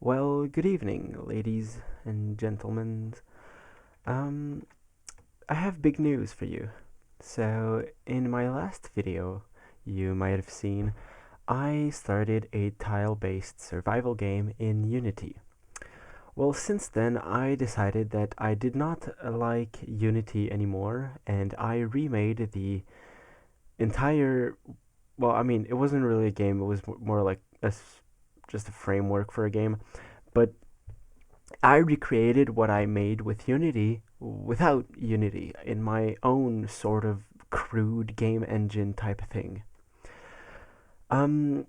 Well, good evening, ladies and gentlemen. Um, I have big news for you. So, in my last video, you might have seen, I started a tile-based survival game in Unity. Well, since then, I decided that I did not like Unity anymore, and I remade the entire. Well, I mean, it wasn't really a game, it was more like just a framework for a game. But I recreated what I made with Unity without Unity in my own sort of crude game engine type of thing. Um,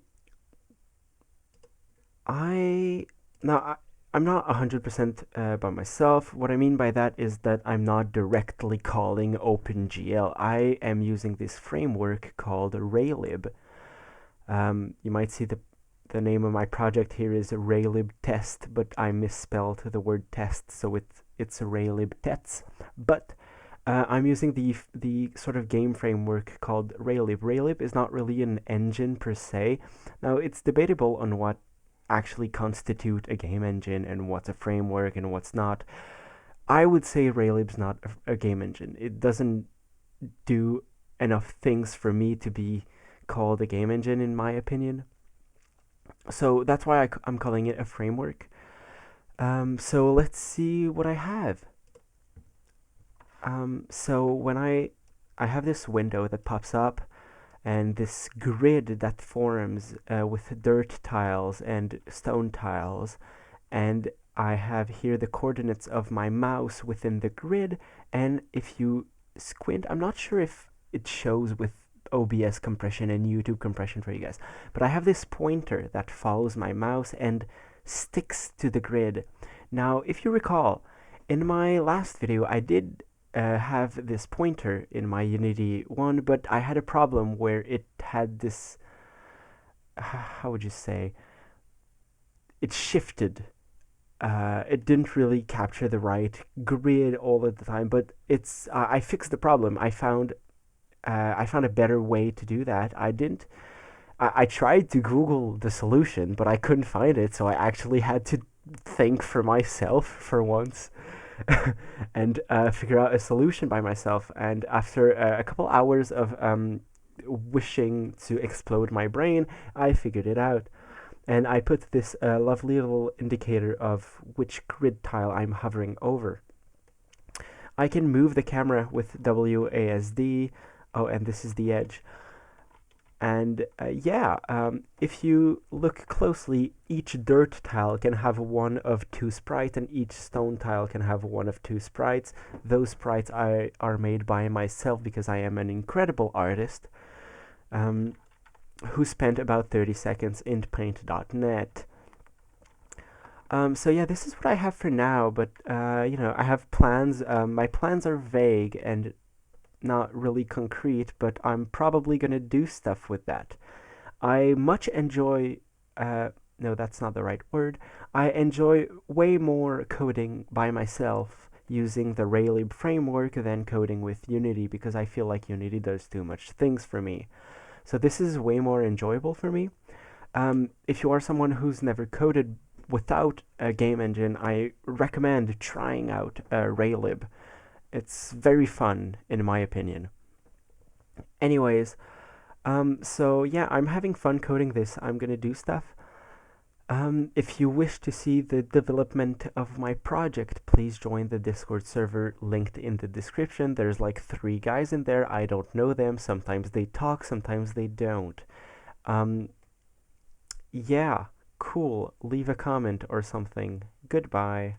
I now I'm not 100% by myself. What I mean by that is that I'm not directly calling OpenGL. I am using this framework called Raylib. You might see the name of my project here is Raylib Test, but I misspelled the word test, so it's Raylib Tets. But I'm using the sort of game framework called Raylib. Raylib is not really an engine per se. Now it's debatable on what actually constitute a game engine and what's a framework and what's not. I would say Raylib's not a game engine. It doesn't do enough things for me to be called a game engine, in my opinion. So that's why I'm calling it a framework. So let's see what I have. So when I have this window that pops up and this grid that forms with dirt tiles and stone tiles, and I have here the coordinates of my mouse within the grid. And if you squint, I'm not sure if it shows with OBS compression and YouTube compression for you guys, but I have this pointer that follows my mouse and sticks to the grid. Now, if you recall, in my last video, I did have this pointer in my Unity 1, but I had a problem where it had this, how would you say, it shifted. It didn't really capture the right grid all of the time, but I fixed the problem. I found a better way to do that. I tried to Google the solution, but I couldn't find it, so I actually had to think for myself for once and figure out a solution by myself. And after a couple hours of wishing to explode my brain, I figured it out. And I put this lovely little indicator of which grid tile I'm hovering over. I can move the camera with WASD. Oh, and this is the edge. And if you look closely, each dirt tile can have one of two sprites, and each stone tile can have one of two sprites. Those sprites are made by myself because I am an incredible artist who spent about 30 seconds in paint.net. So yeah, this is what I have for now, but I have plans. My plans are vague and not really concrete, but I'm probably gonna do stuff with that. I much enjoy. No, that's not the right word. I enjoy way more coding by myself using the Raylib framework than coding with Unity because I feel like Unity does too much things for me. So this is way more enjoyable for me. If you are someone who's never coded without a game engine, I recommend trying out Raylib. It's very fun, in my opinion. Anyways, so yeah, I'm having fun coding this. I'm gonna do stuff. If you wish to see the development of my project, please join the Discord server linked in the description. There's like 3 guys in there. I don't know them. Sometimes they talk, sometimes they don't. Um, yeah, cool. Leave a comment or something. Goodbye.